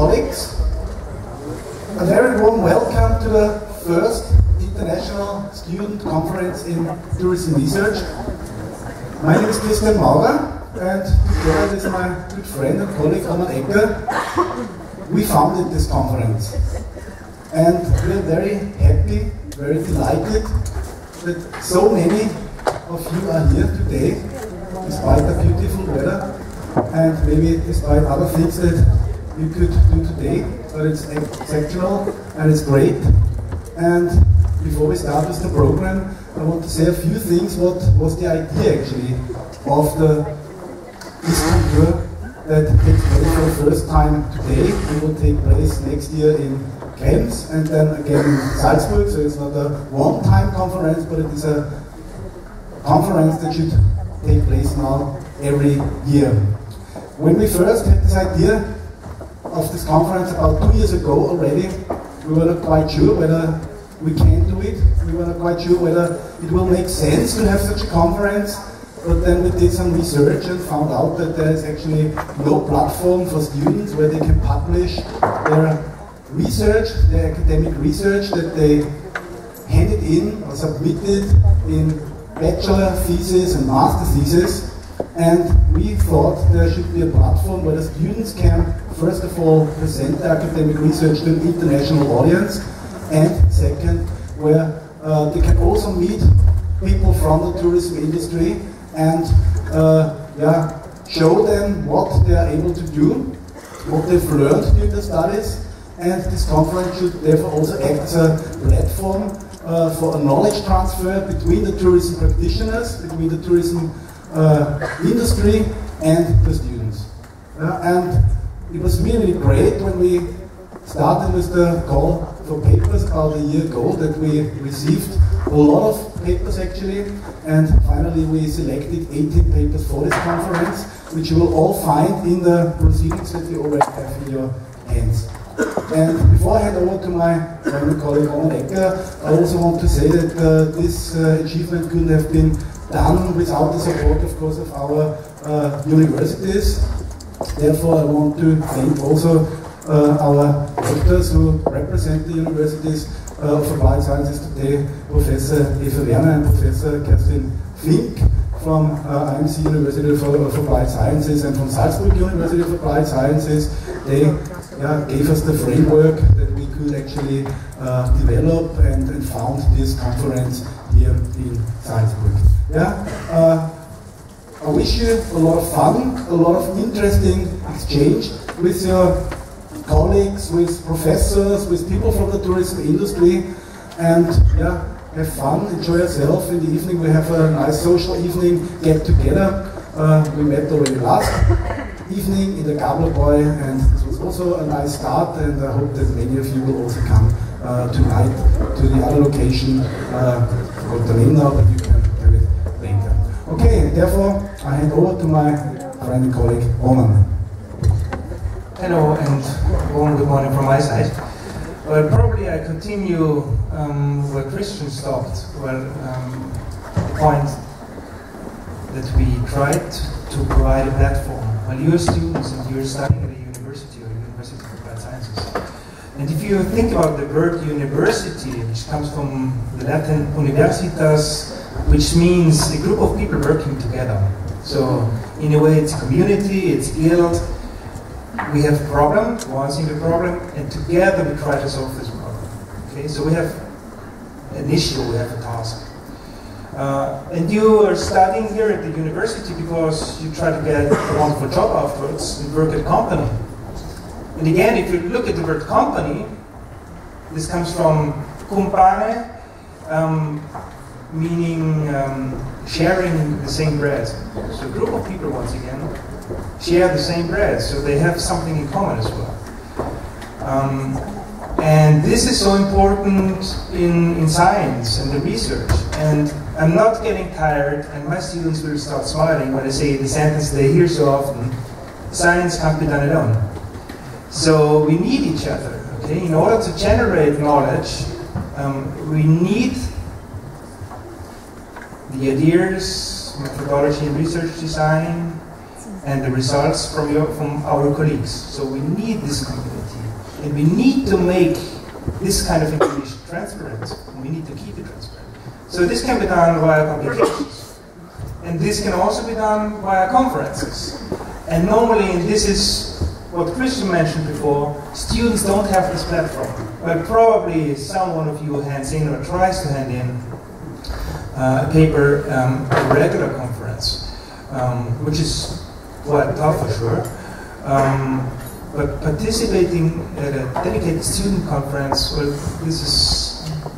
colleagues, a very warm welcome to the first International Student Conference in Tourism Research. My name is Maurer, and together with my good friend and colleague we founded this conference. And we are very happy, very delighted that so many of you are here today, despite the beautiful weather, and maybe despite other things that you could do today, but it's exceptional and it's great. And before we start with the program, I want to say a few things. What was the idea actually of the ISCONTOUR that takes place for the first time today? It will take place next year in Charis and then again in Salzburg, so it's not a one-time conference, but it is a conference that should take place now every year. When we first had this idea of this conference about 2 years ago already, we were not quite sure whether we can do it. We were not quite sure whether it will make sense to have such a conference, but then we did some research and found out that there is actually no platform for students where they can publish their research, their academic research that they handed in or submitted in bachelor thesis and master thesis. And we thought there should be a platform where the students can, first of all, present their academic research to an international audience, and second, where they can also meet people from the tourism industry and show them what they are able to do, what they've learned during their studies. And this conference should therefore also act as a platform for a knowledge transfer between the tourism practitioners, between the tourism industry and the students. And it was really great when we started with the call for papers about a year ago that we received a lot of papers actually, and finally we selected 18 papers for this conference, which you will all find in the proceedings that you already have in your hands. And before I hand over to my friend and colleague I also want to say that this achievement couldn't have been done without the support, of course, of our universities. Therefore, I want to thank also our rectors who represent the universities of applied sciences today, Professor Eva Werner and Professor Kerstin Fink from IMC University of Applied Sciences and from Salzburg University of Applied Sciences. They gave us the framework that we could actually develop and found this conference here in Salzburg. I wish you a lot of fun, a lot of interesting exchange with your colleagues, with professors, with people from the tourism industry, and have fun, enjoy yourself. In the evening we have a nice social evening get together. We met already last evening in the Gabelboy, and this was also a nice start, and I hope that many of you will also come tonight to the other location called the Lena, but you can tell it later. Okay, therefore I hand over to my friend and colleague Roman. Hello and warm good morning from my side. Well, probably I continue where Christian stopped. Well, the point that we tried to provide a platform. Well, you're students and you're studying at a university or University of Applied Sciences. And if you think about the word university, which comes from the Latin universitas, which means a group of people working together. So in a way it's a community, it's guild. We have a problem, one single problem, and together we try to solve this problem. Okay, so we have an issue, we have a task. And you are studying here at the university because you try to get a wonderful job afterwards and work at a company. And again, if you look at the word company, this comes from compare, meaning sharing the same bread. So a group of people, once again, share the same bread, so they have something in common as well. And this is so important in science and the research. And I'm not getting tired, and my students will start smiling when I say the sentence they hear so often: science can't be done alone. So we need each other. Okay? In order to generate knowledge, we need the ideas, methodology and research design, and the results from our colleagues. So we need this community. And we need to make this kind of information transparent, and we need to keep it transparent. So this can be done via publications, and this can also be done via conferences. And normally, and this is what Christian mentioned before, students don't have this platform. Well, probably someone of you hands in or tries to hand in a paper at a regular conference, which is quite tough for sure. But participating at a dedicated student conference, well,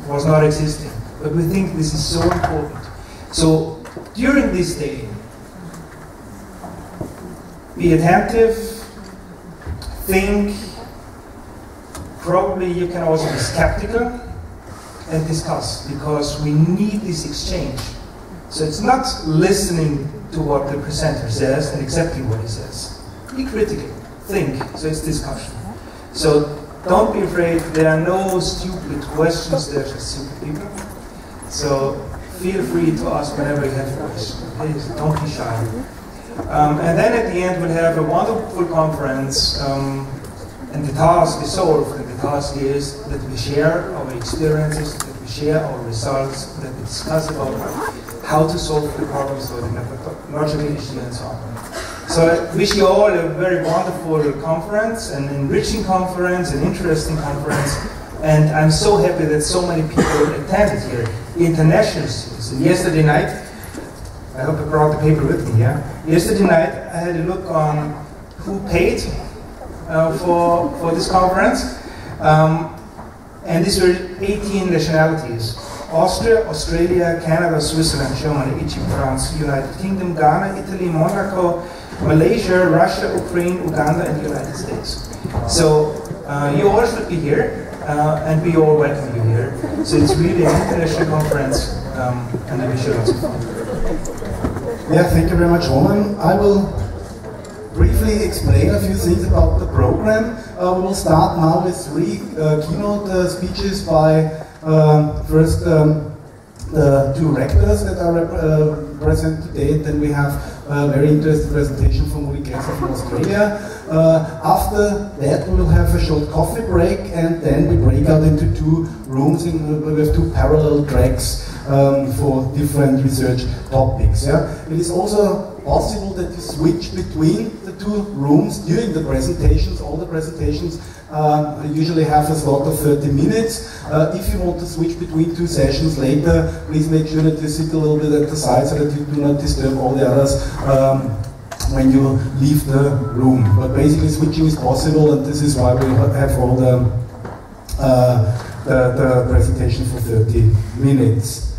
was not existing. But we think this is so important. So during this day, be attentive, think. Probably you can also be skeptical and discuss, because we need this exchange. So it's not listening to what the presenter says and accepting what he says. Be critical, think, so it's discussion. So don't be afraid, there are no stupid questions, there are just stupid people. So feel free to ask whenever you have a question. Please, don't be shy. And then at the end we'll have a wonderful conference, and the task is solved. And the task is that we share our experiences, that we share our results, that we discuss about how to solve the problems or the methodological issue and so on. So I wish you all a very wonderful conference, an enriching conference, an interesting conference. And I'm so happy that so many people attended here, international students. And yesterday night, I hope I brought the paper with me, yeah? Yesterday night, I had a look on who paid for this conference. And these were 18 nationalities. Austria, Australia, Canada, Switzerland, Germany, Egypt, France, United Kingdom, Ghana, Italy, Monaco, Malaysia, Russia, Ukraine, Uganda, and the United States. So you all should be here, and we all welcome you here. So it's really an international conference, and I wish you lots of fun. Yeah, thank you very much, Roman. I will briefly explain a few things about the program. We will start now with three keynote speeches by first the two rectors that are present today. Then we have a very interesting presentation from Uli Kessler from Australia. After that we will have a short coffee break, and then we break out into two rooms with two parallel tracks for different research topics. Yeah? It is also possible that you switch between the two rooms during the presentations. All the presentations usually have a slot of 30 minutes. If you want to switch between two sessions later, please make sure that you sit a little bit at the side so that you do not disturb all the others when you leave the room. But basically switching is possible, and this is why we have all the presentation for 30 minutes.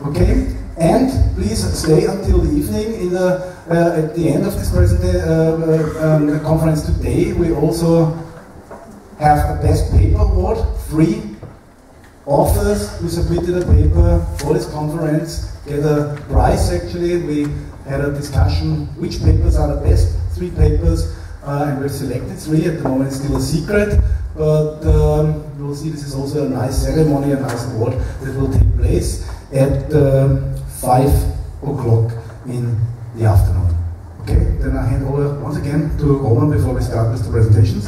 Okay? And please stay until the evening. In the, at the end of this conference today, we also have a Best Paper Award. 3 authors who submitted a paper for this conference get a prize. Actually, we had a discussion which papers are the best 3 papers, and we've selected 3. At the moment it's still a secret, but you will see this is also a nice ceremony, a nice award that will take place at 5 o'clock in the afternoon. Okay, then I hand over once again to Roman before we start with the presentations.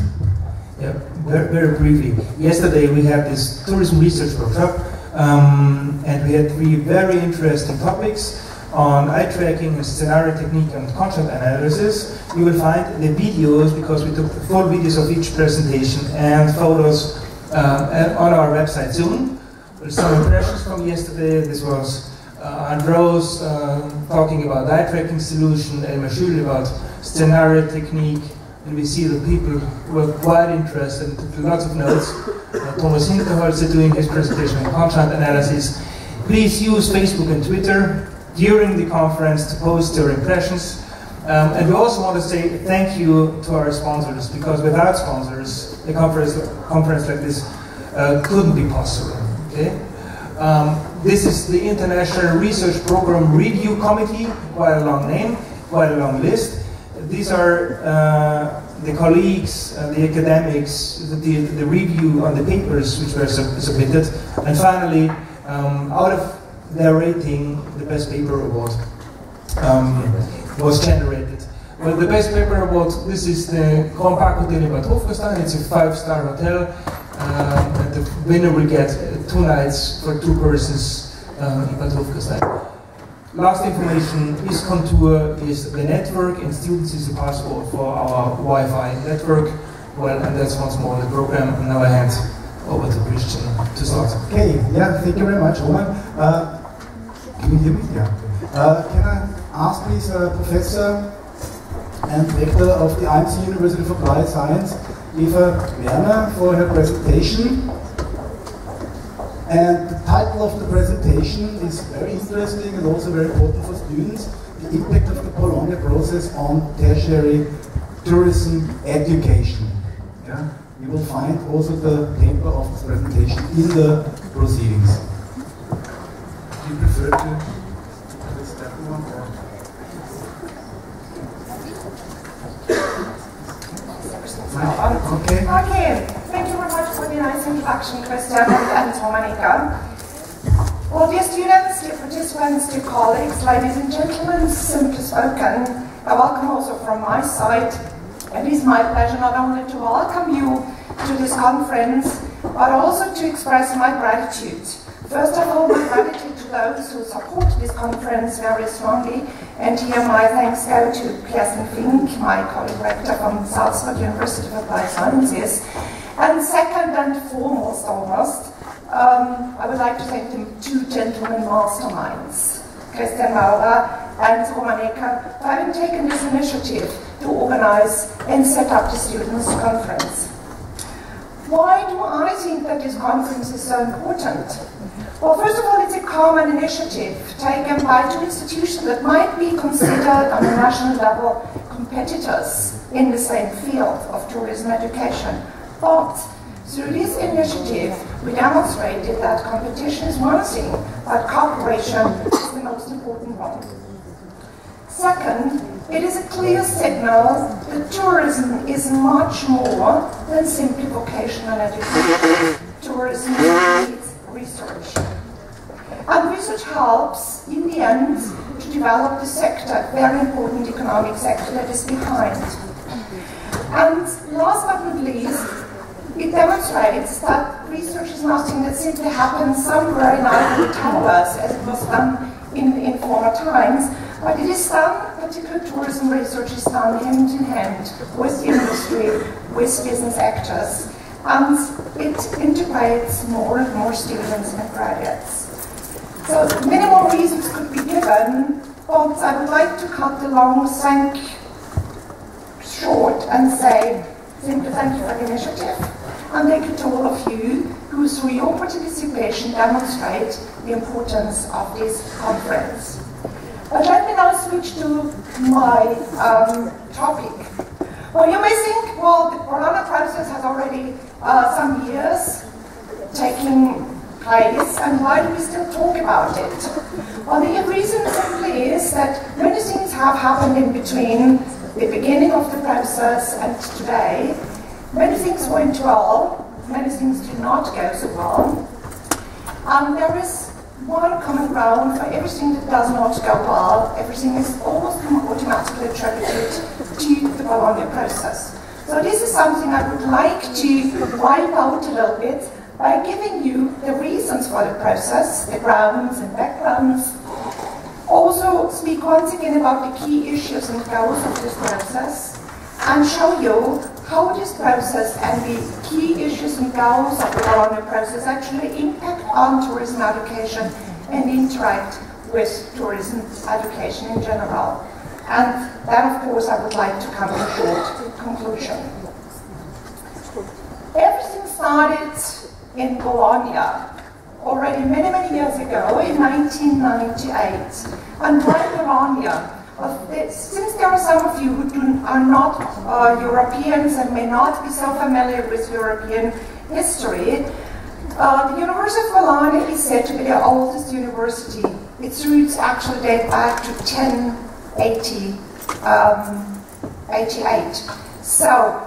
Yeah, very briefly. Yesterday we had this tourism research workshop, and we had 3 very interesting topics on eye tracking, scenario technique, and content analysis. You will find the videos, because we took the full videos of each presentation and photos on our website soon. There's some impressions from yesterday. This was Andros talking about eye tracking solution, and Mashul about scenario technique, and we see that people were quite interested and took lots of notes. Thomas Hinterholzer doing his presentation on content analysis. Please use Facebook and Twitter during the conference to post your impressions. And we also want to say thank you to our sponsors, because without sponsors, a conference like this couldn't be possible. Okay? This is the International Research Program Review Committee, quite a long name, quite a long list. These are the colleagues, the academics, the review on the papers which were submitted. And finally, out of their rating, the Best Paper Award was generated. Well, the best paper about this is the Grand Park Hotel in Bad Hofgastein. It's a 5-star hotel, and the winner will get 2 nights for 2 persons in Bad Hofgastein. Last information, ISCONTOUR is the network, and students is the password for our Wi-Fi network. Well, and that's once more the program. And now I hand over to Christian to start. Okay, yeah, thank you very much, Roman. Can you hear me? Yeah. Can I ask please Professor and Rector of the IMC University of Applied Science, Eva Werner, for her presentation. And the title of the presentation is very interesting and also very important for students, the impact of the Bologna process on tertiary tourism education. Yeah? You will find also the paper of this presentation in the proceedings. Do you prefer to step one or? Okay. Okay, thank you very much for the nice introduction, Christian and Dominica. Well, dear students, dear participants, dear colleagues, ladies and gentlemen, simply spoken, a welcome also from my side. It is my pleasure not only to welcome you to this conference, but also to express my gratitude. First of all, my gratitude to those who support this conference very strongly, and here my thanks go to Kirsten Fink, my colleague rector from Salzburg University of Applied Sciences. And second and foremost, almost, I would like to thank the 2 gentlemen masterminds, Christian Maurer and Romanika, for having taken this initiative to organize and set up the students' conference. Why do I think that this conference is so important? Well, first of all, it's a common initiative taken by 2 institutions that might be considered on a national level competitors in the same field of tourism education. But through this initiative, we demonstrated that competition is one thing, but cooperation is the most important one. Second, it is a clear signal that tourism is much more than simply vocational education. Tourism needs research. And research helps, in the end, to develop the sector, very important economic sector that is behind. And last but not least, it demonstrates that research is nothing that simply happens somewhere in ivory towers, as it was done in former times, but it is done, particularly tourism research is done hand in hand with industry, with business actors, and it integrates more and more students and graduates. So many more reasons could be given, but I would like to cut the long thank short and say simply thank you for the initiative, and thank you to all of you who through your participation demonstrate the importance of this conference. But let me now switch to my topic. Well, you may think, well, the Bologna process has already some years taking place, and why do we still talk about it? Well, the reason simply is that many things have happened in between the beginning of the process and today. Many things went well, many things did not go so well, and there is one common ground for everything that does not go well. Everything is almost automatically attributed to the Bologna process. So this is something I would like to wipe out a little bit by giving you the reasons for the process, the grounds and backgrounds. Also speak once again about the key issues and goals of this process, and show you how this process and the key issues and goals of the Bologna process actually impact on tourism education and interact with tourism education in general. And then, of course, I would like to come to a short conclusion. Everything started in Bologna already many, many years ago, in 1998. And why Bologna? Since there are some of you who are not Europeans and may not be so familiar with European history, the University of Bologna is said to be the oldest university. Its roots actually date back to 1088. So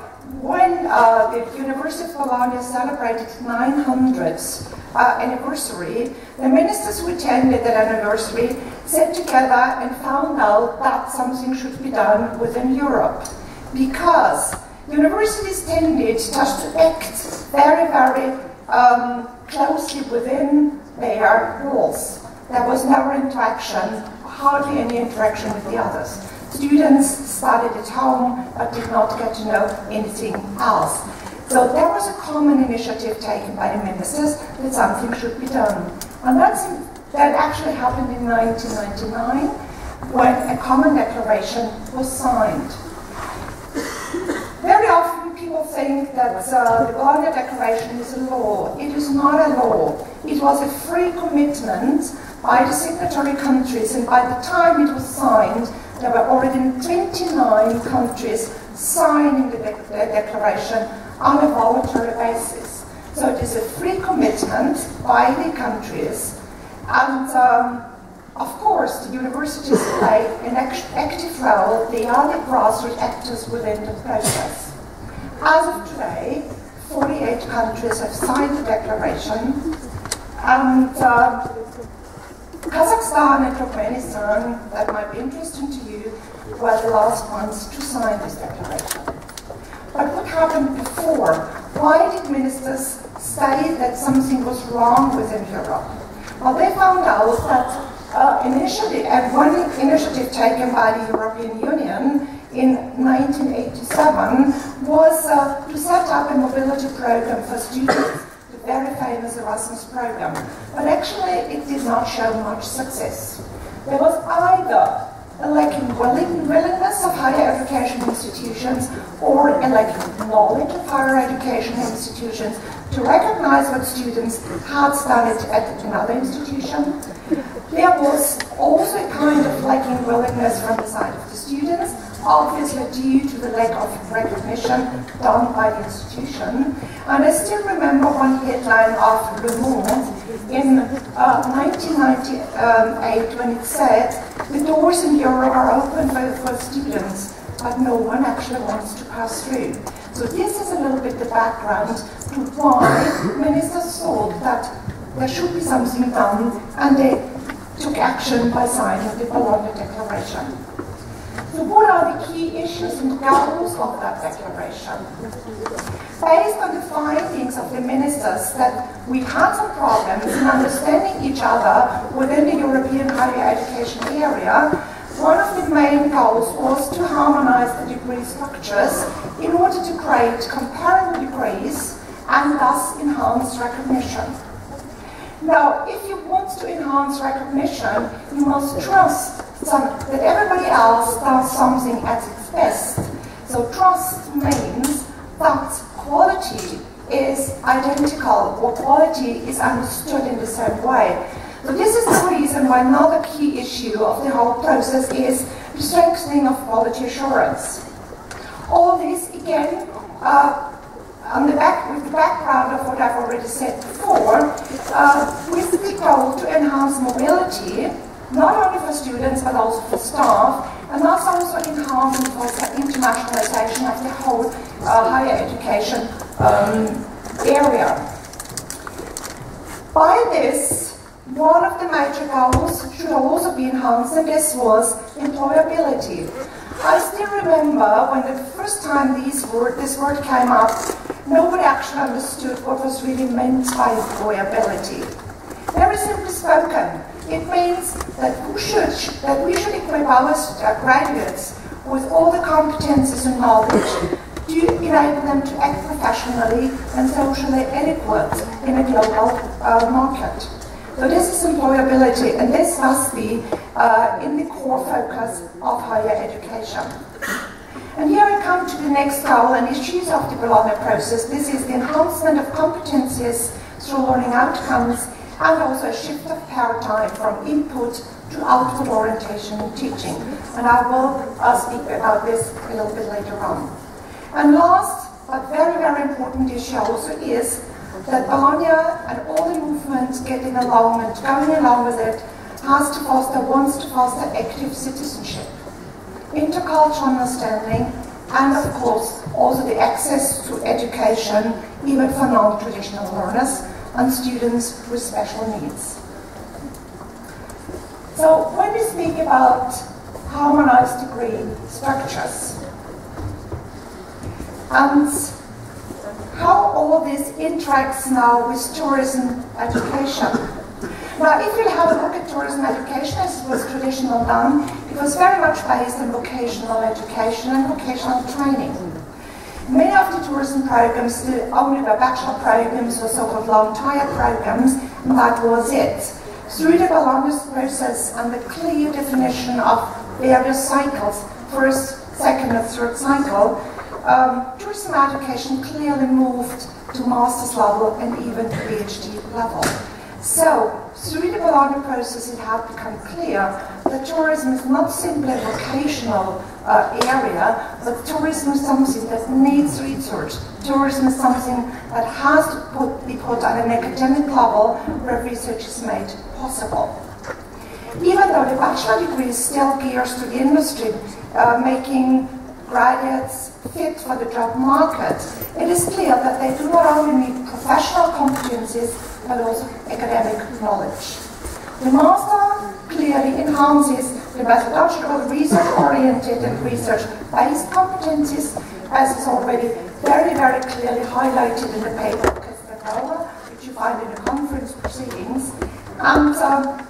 when the University of Bologna celebrated 900th anniversary, the ministers who attended that anniversary sat together and found out that something should be done within Europe, because universities tended just to act very, very closely within their walls. There was no interaction, hardly any interaction with the others. Students studied at home but did not get to know anything else. So there was a common initiative taken by the ministers that something should be done. And that actually happened in 1999 when a common declaration was signed. Very often people think that the Bologna Declaration is a law. It is not a law. It was a free commitment by the signatory countries, and by the time it was signed, there were already 29 countries signing the declaration on a voluntary basis. So it is a free commitment by the countries, and of course the universities play an active role. They are the grassroots actors within the process. As of today, 48 countries have signed the declaration, and Kazakhstan and Turkmenistan, that might be interesting to you, were the last ones to sign this declaration. But what happened before? Why did ministers say that something was wrong within Europe? Well, they found out that one initiative taken by the European Union in 1987 was to set up a mobility program for students, the very famous Erasmus program. But actually, it did not show much success. There was either a lacking willingness of higher education institutions or a lacking knowledge of higher education institutions to recognize what students had studied at another institution. There was also a kind of lacking willingness from the side of the students, obviously due to the lack of recognition done by the institution. And I still remember one headline of Le Monde in 1998 when it said, "The doors in Europe are open for students, but no one actually wants to pass through." So this is a little bit the background to why ministers thought that there should be something done, and they took action by signing the Bologna Declaration. So what are the key issues and goals of that declaration? Based on the findings of the ministers that we had some problems in understanding each other within the European higher education area, one of the main goals was to harmonize the degree structures in order to create comparable degrees and thus enhance recognition. Now, if you want to enhance recognition, you must trust that everybody else does something at its best. So trust means that quality is identical, or quality is understood in the same way. So this is the reason why another key issue of the whole process is the strengthening of quality assurance. All this, again, with the background of what I've already said before, with the goal to enhance mobility, not only for students but also for staff, and thus also enhance and foster internationalization of the whole higher education area. By this, one of the major goals should also be enhanced, and this was employability. I still remember when the first time this word came up, nobody actually understood what was really meant by employability. Very simply spoken, it means that we should equip our graduates with all the competences and knowledge to enable them to act professionally and socially adequate in a global market. So this is employability, and this must be in the core focus of higher education. And here I come to the next goal and issues of the Bologna process. This is the enhancement of competencies through learning outcomes, and also a shift of paradigm from input to output orientation in teaching. And I will speak about this a little bit later on. And last, but very, very important issue also is that Bologna and all the movements getting along and going along with it wants to foster active citizenship, intercultural understanding, and of course also the access to education, even for non-traditional learners and students with special needs. So when we speak about harmonized degree structures and how all this interacts now with tourism education. Now, if you have a look at tourism education as it was traditionally done, it was very much based on vocational education and vocational training. Many of the tourism programs only were bachelor programs or so-called long-tier programs, and that was it. Through the Bologna process and the clear definition of various cycles, first, second, and third cycle, tourism education clearly moved to master's level and even PhD level. So, through the Bologna process, it had become clear that tourism is not simply a vocational area, but tourism is something that needs research. Tourism is something that has to be put at an academic level where research is made possible. Even though the bachelor degree still gears to the industry, making graduates fit for the job market, it is clear that they do not only need professional competencies, but also academic knowledge. The master clearly enhances the methodological, research-oriented and research-based competencies, as is already very, very clearly highlighted in the paper of Maurer, which you find in the conference proceedings. And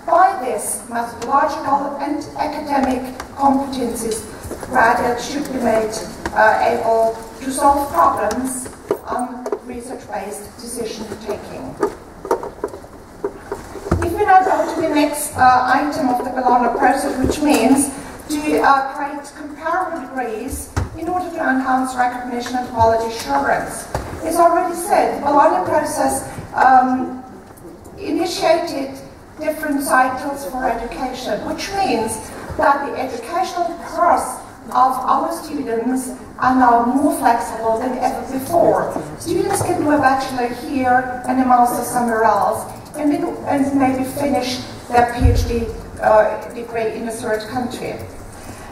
by this methodological and academic competencies, graduates should be made able to solve problems on research-based decision-taking. If we now go to the next item of the Bologna process, which means to create comparable degrees in order to enhance recognition and quality assurance. As already said, the Bologna process initiated different cycles for education, which means that the educational course of our students are now more flexible than ever before. Students can do a bachelor here and a master somewhere else, and maybe finish their PhD degree in a third country.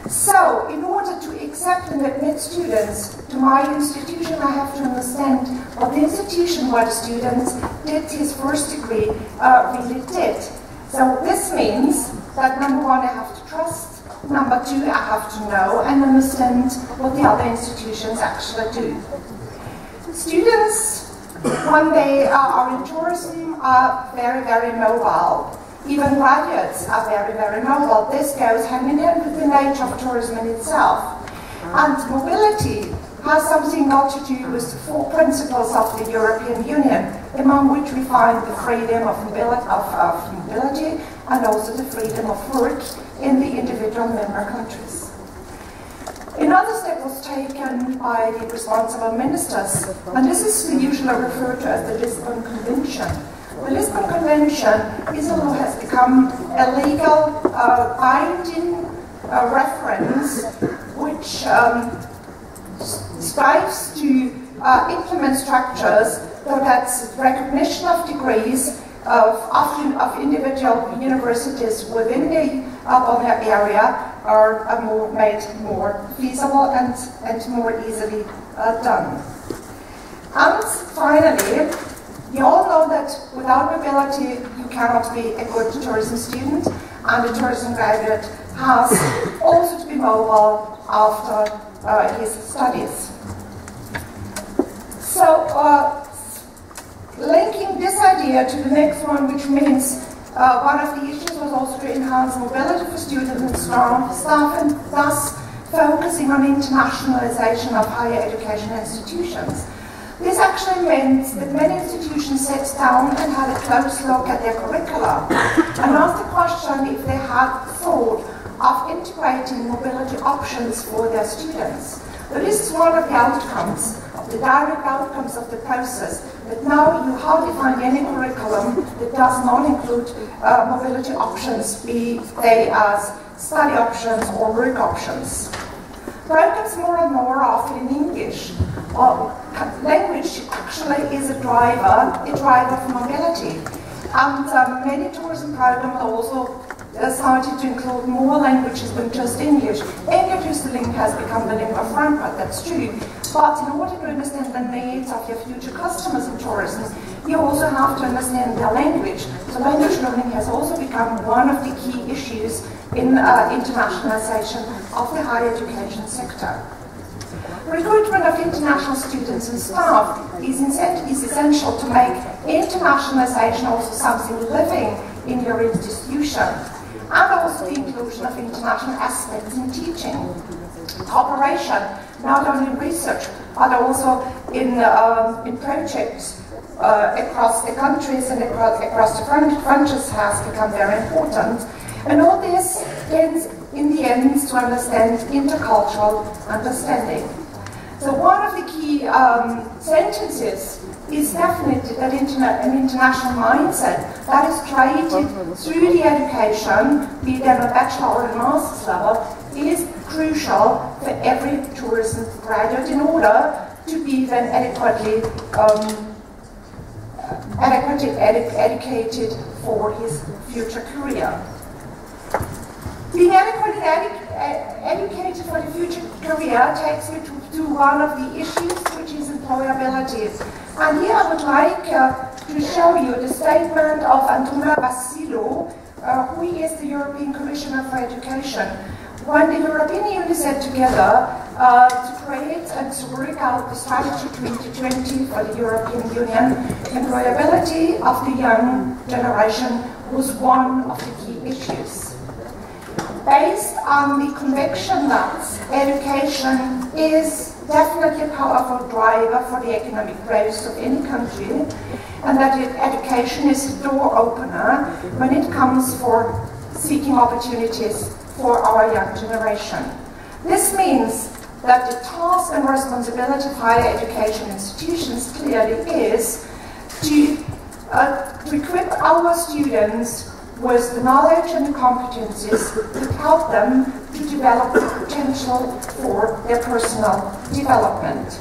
So, in order to accept and admit students to my institution, I have to understand what the institution where the student did his first degree really did. So this means that number one, I have to trust. Number two, I have to know and understand what the other institutions actually do. Students, when they are in tourism, are very, very mobile. Even graduates are very, very mobile. This goes hand in hand with the nature of tourism in itself. And mobility has something not to do with the four principles of the European Union, among which we find the freedom of mobility and also the freedom of work in the individual member countries. Another step was taken by the responsible ministers, and this is usually referred to as the Lisbon Convention. The Lisbon Convention has become a legal binding reference which strives to implement structures so that recognition of degrees of individual universities within the Bologna area are made more feasible and more easily done. And finally, you all know that without mobility you cannot be a good tourism student, and a tourism graduate has also to be mobile after his studies. So, linking this idea to the next one, which means one of the issues was also to enhance mobility for students and staff, and thus focusing on internationalization of higher education institutions. This actually meant that many institutions sat down and had a close look at their curricula and asked the question if they had thought of integrating mobility options for their students. So this is one of the outcomes, of the direct outcomes of the process, that now you hardly find any curriculum that does not include mobility options, be they as study options or work options. Programs more and more are offered in English. Language actually is a driver for mobility. And many tourism programs also started to include more languages than just English. English has become the lingua franca, that's true. But in order to understand the needs of your future customers in tourism, you also have to understand their language. So language learning has also become one of the key issues in internationalization of the higher education sector. Recruitment of international students and staff is essential to make internationalization also something living in your institution, and also the inclusion of international aspects in teaching. Cooperation, not only in research, but also in projects across the countries and across the frontiers has become very important. And all this ends in the end to understand intercultural understanding. So one of the key sentences is definitely that an international mindset that is created through the education, be it at a bachelor or a master's level, is crucial for every tourism graduate in order to be then adequately educated for his future career. Being adequately educated for the future career takes me to one of the issues, which is employability. And here I would like to show you the statement of Antuna Vassilo, who is the European Commissioner for Education. When the European Union sat together to create and to work out the strategy 2020 for the European Union, employability of the young generation was one of the key issues. Based on the conviction that education is definitely a powerful driver for the economic growth of any country, and that education is a door opener when it comes for seeking opportunities for our young generation. This means that the task and responsibility of higher education institutions clearly is to equip our students with the knowledge and the competencies to help them to develop the potential for their personal development.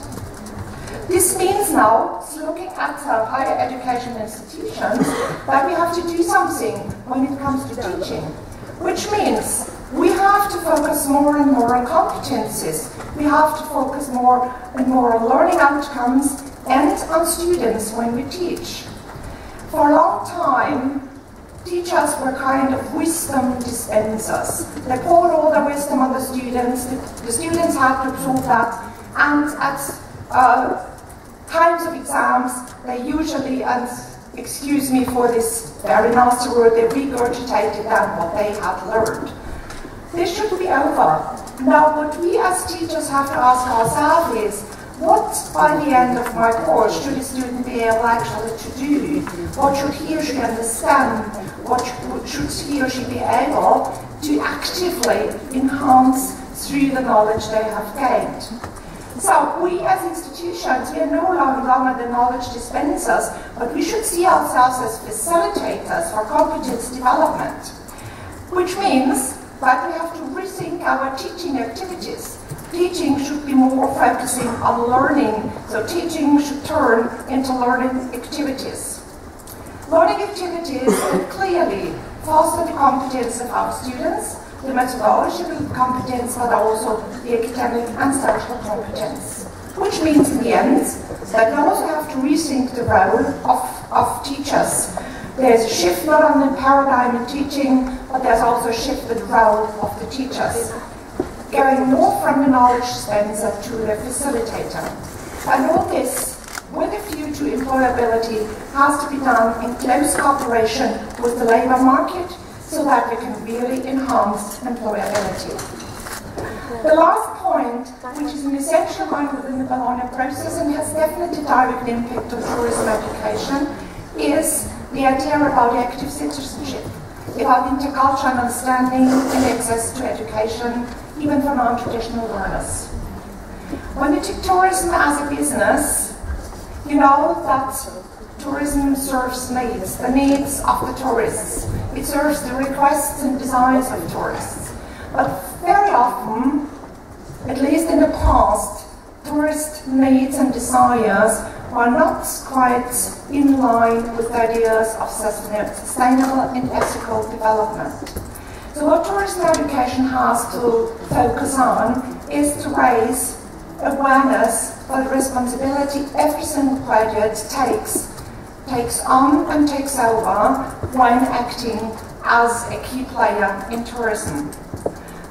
This means now, looking at higher education institutions, that we have to do something when it comes to teaching, which means we have to focus more and more on competencies. We have to focus more and more on learning outcomes and on students when we teach. For a long time, teachers were kind of wisdom dispensers. They poured all the wisdom on the students had to absorb that, and at times of exams, they usually, and excuse me for this very nasty word, they regurgitated down what they had learned. This should be over. Now, what we as teachers have to ask ourselves is, what, by the end of my course, should a student be able actually to do? What should he or she understand? What should he or she be able to actively enhance through the knowledge they have gained? So we as institutions, we are no longer the knowledge dispensers, but we should see ourselves as facilitators for competence development, which means that we have to rethink our teaching activities. Teaching should be more focusing on learning, so teaching should turn into learning activities. Learning activities clearly foster the competence of our students, the methodological competence, but also the academic and social competence. Which means in the end that we also have to rethink the role of teachers. There's a shift not only in paradigm in teaching, but there's also a shift in the role of the teachers, going more from the knowledge dispenser to the facilitator. And all this, with a view to employability, has to be done in close cooperation with the labour market so that we can really enhance employability. The last point, which is an essential one within the Bologna process and has definitely direct impact on tourism education, is the idea about active citizenship, about intercultural understanding and access to education, even for non-traditional learners. When you take tourism as a business, you know that tourism serves needs, the needs of the tourists. It serves the requests and desires of tourists. But very often, at least in the past, tourist needs and desires are not quite in line with ideas of sustainable and ethical development. So what tourism education has to focus on is to raise awareness for the responsibility every single graduate takes on and takes over when acting as a key player in tourism.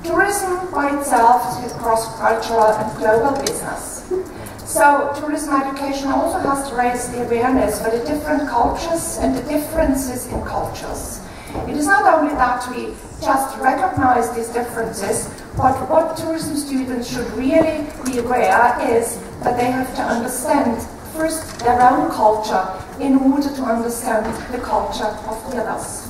Tourism by itself is a cross-cultural and global business. So tourism education also has to raise the awareness for the different cultures and the differences in cultures. It is not only that we just recognize these differences, but what tourism students should really be aware is that they have to understand first their own culture in order to understand the culture of the others.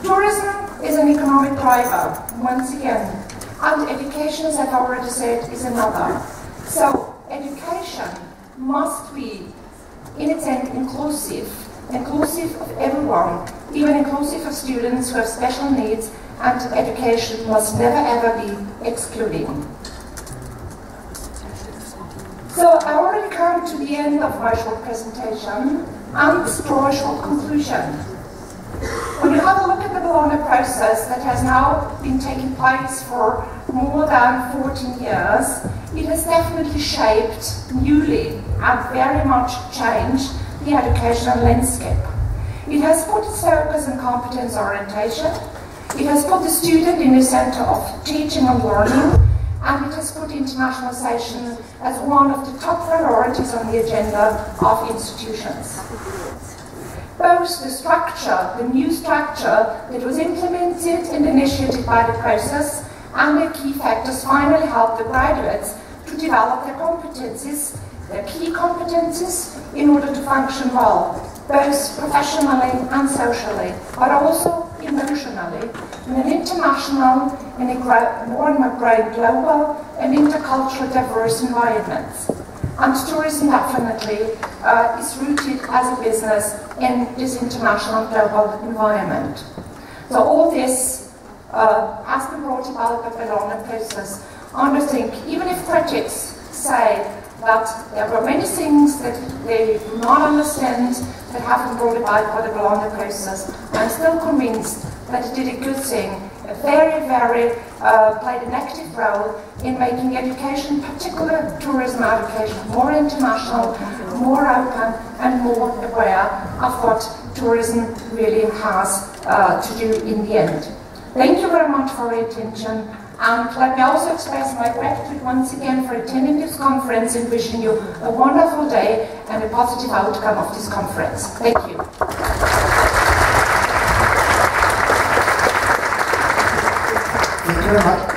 Tourism is an economic driver, once again, and education, as I've already said, is another. So education must be, in its end, inclusive of everyone, even inclusive of students who have special needs, and education must never ever be excluding. So I already come to the end of my short presentation and draw a short conclusion. When you have a look at the Bologna process that has now been taking place for more than 14 years, it has definitely shaped newly and very much changed the educational landscape. It has put its focus on competence orientation, it has put the student in the center of teaching and learning, and it has put internationalization as one of the top priorities on the agenda of institutions. Both the structure, the new structure that was implemented and initiated by the process, and the key factors finally helped the graduates to develop their competencies, their key competencies, in order to function well, both professionally and socially, but also emotionally, in an international, in a more and more growing global and intercultural diverse environment. And tourism definitely is rooted as a business in this international global environment. So all this has been brought about by the Bologna process. And I think even if critics say that there were many things that they do not understand that have been brought about by the Bologna process, I'm still convinced that it did a good thing, played an active role in making education, particularly tourism education, more international, more open, and more aware of what tourism really has to do in the end. Thank you very much for your attention, and let me also express my gratitude once again for attending this conference and wishing you a wonderful day and a positive outcome of this conference. Thank you. Thank you very much.